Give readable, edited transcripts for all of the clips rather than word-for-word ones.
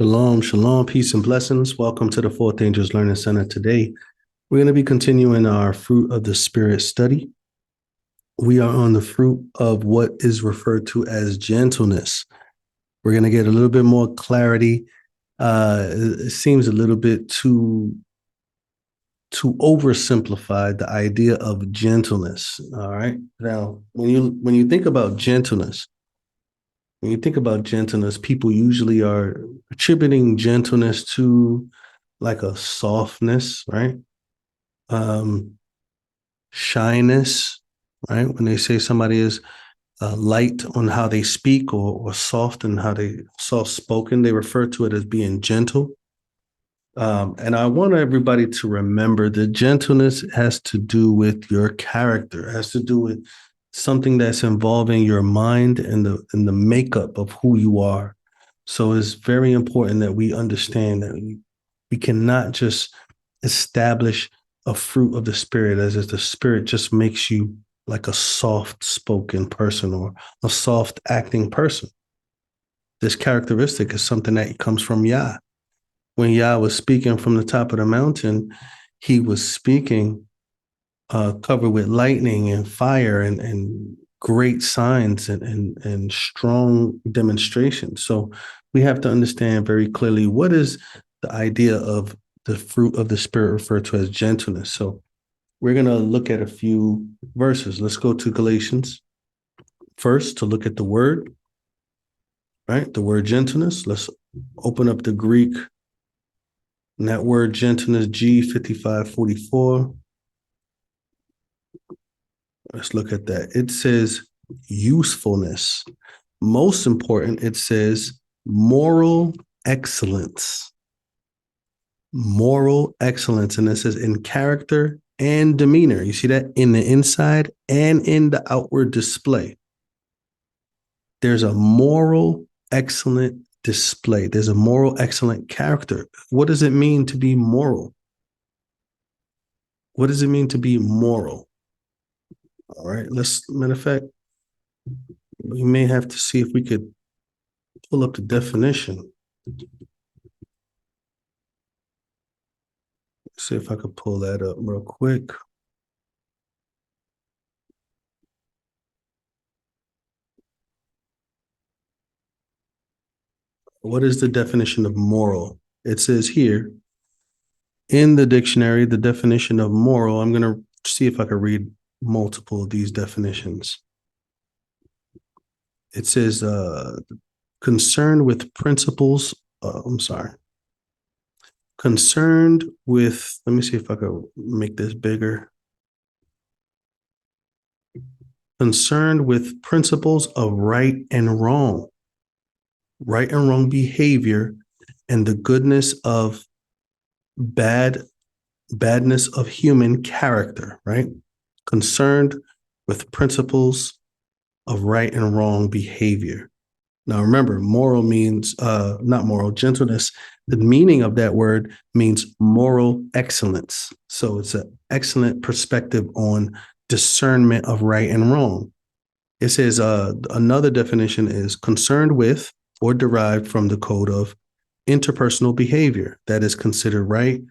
Shalom, shalom, peace and blessings. Welcome to the Fourth Angels Learning Center. Today, we're going to be continuing our Fruit of the Spirit study. We are on the fruit of what is referred to as gentleness. We're going to get a little bit more clarity. It seems a little bit too oversimplified, the idea of gentleness. All right. Now, when you think about gentleness, people usually are attributing gentleness to like a softness, right? Shyness, right? When they say somebody is light on how they speak or soft and how they soft spoken, they refer to it as being gentle. And I want everybody to remember that gentleness has to do with your character, has to do with something that's involving your mind and the makeup of who you are. So it's very important that we understand that we cannot just establish a fruit of the spirit as if the spirit just makes you like a soft spoken person or a soft acting person. This characteristic is something that comes from Yah. When Yah was speaking from the top of the mountain, he was speaking covered with lightning and fire and great signs and strong demonstrations. So we have to understand very clearly what is the idea of the fruit of the spirit referred to as gentleness. So we're going to look at a few verses. Let's go to Galatians first to look at the word, right? The word gentleness. Let's open up the Greek. And that word gentleness, G5544. Let's look at that. It says usefulness. Most important, it says moral excellence. Moral excellence. And it says in character and demeanor. You see that in the inside and in the outward display. There's a moral excellent display. There's a moral excellent character. What does it mean to be moral? What does it mean to be moral? All right, matter of fact, we may have to see if we could pull up the definition. See if I could pull that up real quick. What is the definition of moral? It says here in the dictionary, the definition of moral, I'm going to see if I can read multiple of these definitions. It says concerned with principles. Concerned with, let me see if I can make this bigger. Concerned with principles of right and wrong behavior and the goodness of badness of human character, right? Concerned with principles of right and wrong behavior. Now, remember, moral means, not moral, gentleness. The meaning of that word means moral excellence. So it's an excellent perspective on discernment of right and wrong. It says another definition is concerned with or derived from the code of interpersonal behavior that is considered right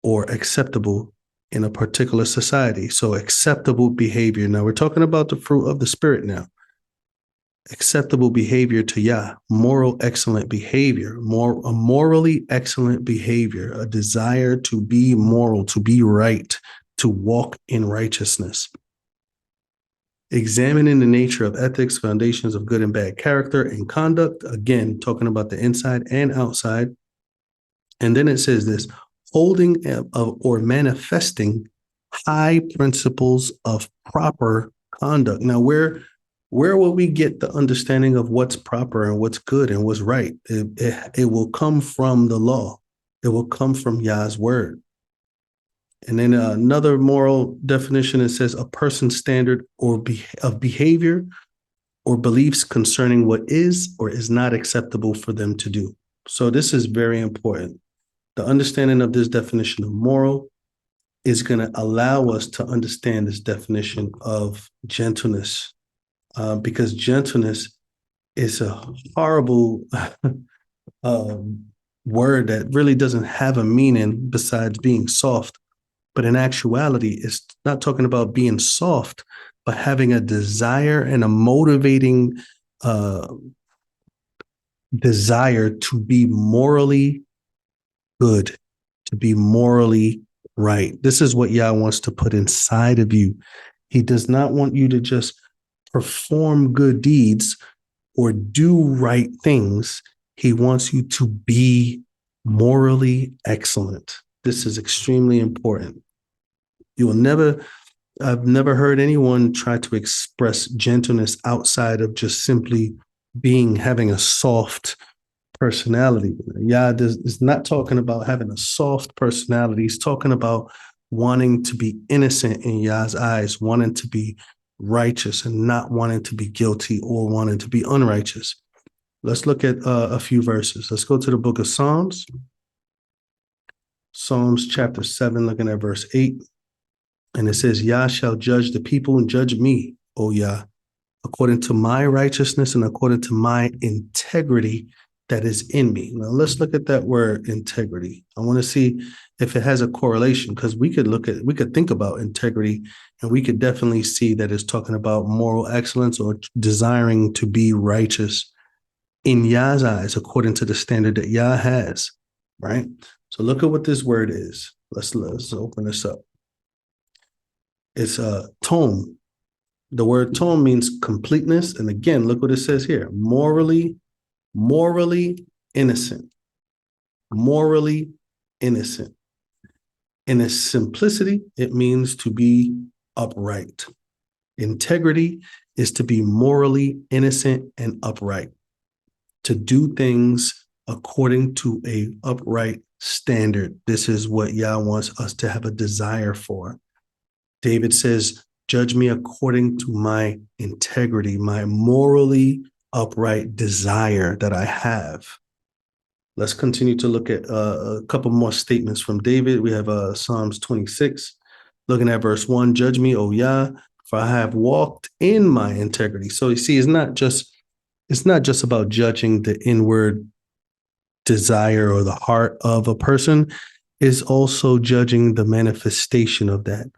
or acceptable in a particular society. So acceptable behavior. Now we're talking about the fruit of the spirit now. Acceptable behavior to Yah, moral excellent behavior, a morally excellent behavior, a desire to be moral, to be right, to walk in righteousness. Examining the nature of ethics, foundations of good and bad character and conduct, again, talking about the inside and outside. And then it says this, holding or manifesting high principles of proper conduct. Now, where will we get the understanding of what's proper and what's good and what's right? It will come from the law. It will come from Yah's word. And then another moral definition, it says a person's standard of behavior or beliefs concerning what is or is not acceptable for them to do. So this is very important. The understanding of this definition of moral is going to allow us to understand this definition of gentleness, because gentleness is a horrible word that really doesn't have a meaning besides being soft. But in actuality, it's not talking about being soft, but having a desire and a motivating uh, desire to be morally good, to be morally right. This is what Yah wants to put inside of you. He does not want you to just perform good deeds or do right things. He wants you to be morally excellent. This is extremely important. You will never, I've never heard anyone try to express gentleness outside of just simply having a soft personality. Yah is not talking about having a soft personality. He's talking about wanting to be innocent in Yah's eyes, wanting to be righteous and not wanting to be guilty or wanting to be unrighteous. Let's look at a few verses. Let's go to the book of Psalms. Psalms chapter 7, looking at verse 8. And it says, Yah shall judge the people and judge me, O Yah, according to my righteousness and according to my integrity that is in me. Now let's look at that word integrity. I want to see if it has a correlation, because we could think about integrity and we could definitely see that it's talking about moral excellence or desiring to be righteous in Yah's eyes according to the standard that Yah has, right? So look at what this word is. Let's open this up. It's tome. The word tome means completeness. And again, look what it says here. Morally innocent. Morally innocent. In its simplicity, it means to be upright. Integrity is to be morally innocent and upright, to do things according to a upright standard. This is what Yah wants us to have a desire for. David says, judge me according to my integrity, my morally upright desire that I have. Let's continue to look at a couple more statements from David. We have Psalms 26, looking at verse 1, judge me, O Yah, for I have walked in my integrity. So you see, it's not just about judging the inward desire or the heart of a person. It's also judging the manifestation of that.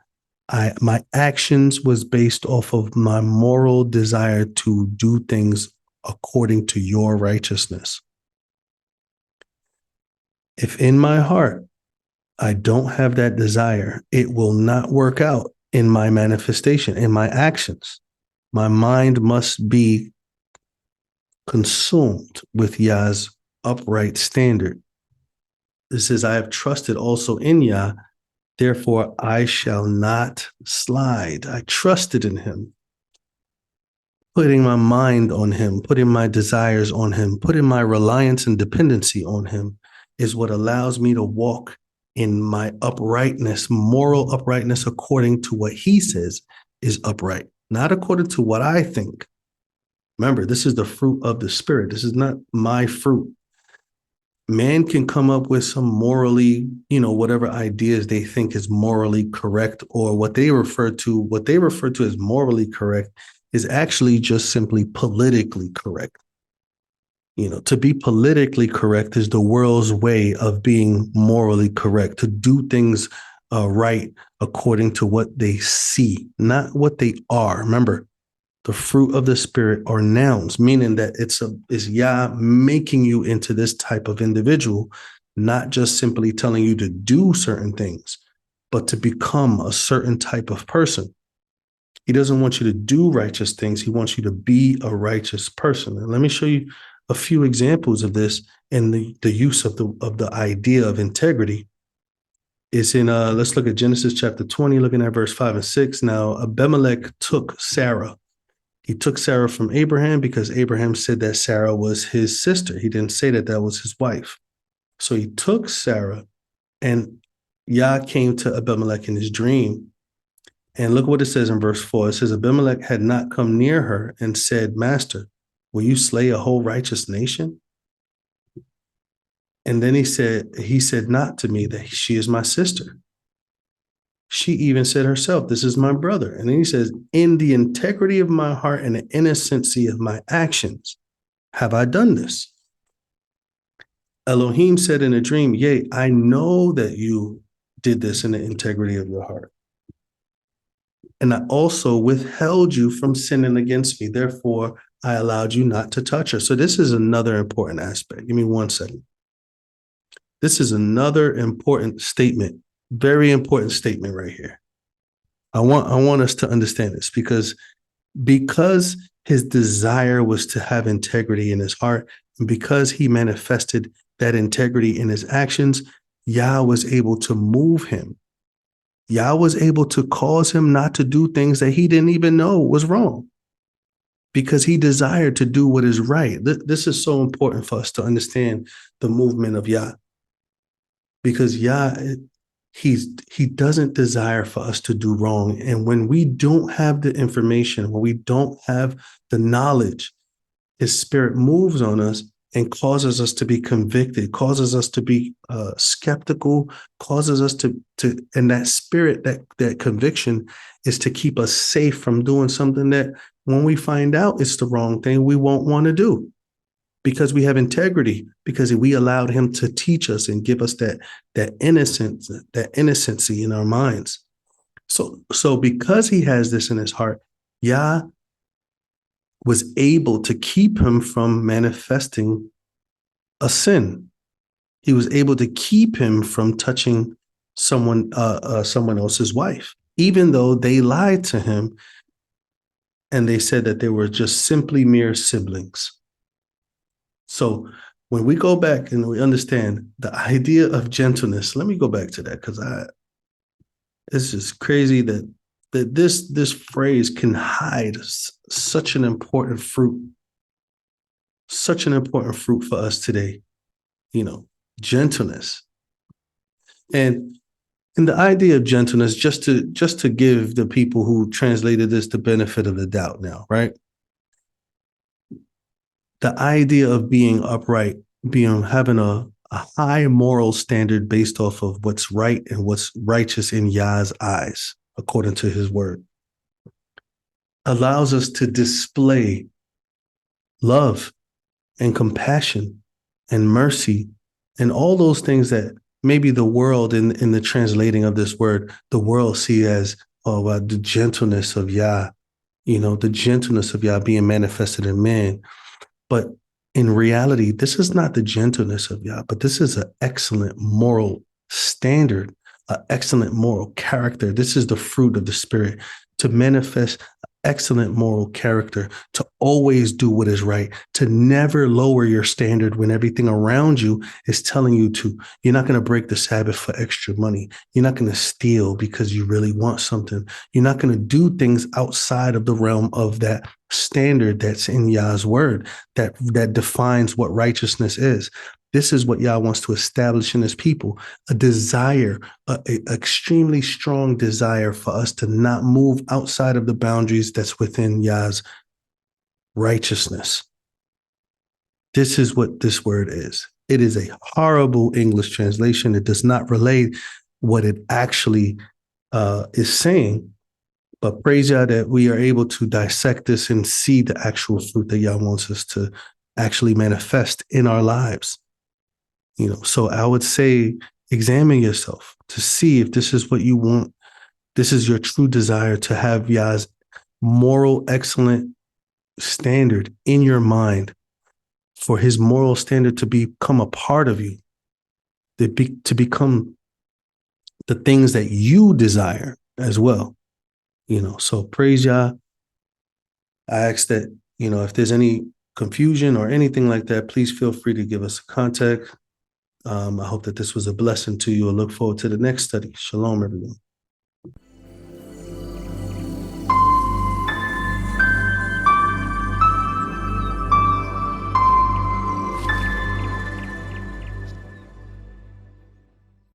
My actions was based off of my moral desire to do things according to your righteousness. If in my heart I don't have that desire, it will not work out in my manifestation, in my actions. My mind must be consumed with Yah's upright standard. It says, I have trusted also in Yah, therefore I shall not slide. I trusted in him, putting my mind on him, putting my desires on him, putting my reliance and dependency on him is what allows me to walk in my uprightness, moral uprightness, according to what he says is upright, not according to what I think. Remember, this is the fruit of the Spirit. This is not my fruit. Man can come up with some morally, whatever ideas they think is morally correct, or what they refer to as morally correct is actually just simply politically correct. To be politically correct is the world's way of being morally correct, to do things right according to what they see, not what they are. Remember, the fruit of the Spirit are nouns, meaning that it's Yah making you into this type of individual, not just simply telling you to do certain things, but to become a certain type of person. He doesn't want you to do righteous things. He wants you to be a righteous person. And let me show you a few examples of this in the use of the idea of integrity. It's in, let's look at Genesis chapter 20, looking at verse 5 and 6. Now, Abimelech took Sarah. He took Sarah from Abraham because Abraham said that Sarah was his sister. He didn't say that that was his wife. So he took Sarah, and Yah came to Abimelech in his dream. And look what it says in verse 4. It says, Abimelech had not come near her and said, Master, will you slay a whole righteous nation? And then he said not to me that she is my sister. She even said herself, this is my brother. And then he says, in the integrity of my heart and the innocency of my actions, have I done this? Elohim said in a dream, yea, I know that you did this in the integrity of your heart. And I also withheld you from sinning against me. Therefore, I allowed you not to touch her. So this is another important aspect. Give me 1 second. This is another important statement, very important statement right here. I want us to understand this because his desire was to have integrity in his heart, and because he manifested that integrity in his actions, Yah was able to move him. Yah was able to cause him not to do things that he didn't even know was wrong because he desired to do what is right. This is so important for us to understand the movement of Yah, because Yah, he doesn't desire for us to do wrong. And when we don't have the information, when we don't have the knowledge, his spirit moves on us and causes us to be convicted, causes us to be skeptical, causes us to and that spirit, that conviction is to keep us safe from doing something that when we find out it's the wrong thing, we won't want to do, because we have integrity, because we allowed him to teach us and give us that innocence, that innocency in our minds. So because he has this in his heart, Yah was able to keep him from manifesting a sin. He was able to keep him from touching someone else's wife, even though they lied to him and they said that they were just simply mere siblings. So when we go back and we understand the idea of gentleness, let me go back to that, because it's just crazy that this phrase can hide such an important fruit for us today, gentleness. And the idea of gentleness, just to give the people who translated this the benefit of the doubt now, right? The idea of being upright, having a high moral standard based off of what's right and what's righteous in Yah's eyes, according to his word, allows us to display love and compassion and mercy and all those things that maybe the world in the translating of this word, the world see as, the gentleness of Yah, the gentleness of Yah being manifested in man. But in reality, this is not the gentleness of Yah, but this is an excellent moral standard, an excellent moral character. This is the fruit of the Spirit, to manifest excellent moral character, to always do what is right, to never lower your standard when everything around you is telling you to. You're not going to break the Sabbath for extra money. You're not going to steal because you really want something. You're not going to do things outside of the realm of that standard that's in Yah's word, that defines what righteousness is. This is what Yah wants to establish in his people, a desire, an extremely strong desire for us to not move outside of the boundaries that's within Yah's righteousness. This is what this word is. It is a horrible English translation. It does not relate what it actually is saying. But praise Yah that we are able to dissect this and see the actual fruit that Yah wants us to actually manifest in our lives. So I would say, examine yourself to see if this is what you want. This is your true desire, to have Yah's moral, excellent standard in your mind, for his moral standard to become a part of you, to become the things that you desire as well. So praise Yah. I ask that, if there's any confusion or anything like that, please feel free to give us a contact. I hope that this was a blessing to you. I look forward to the next study. Shalom, everyone.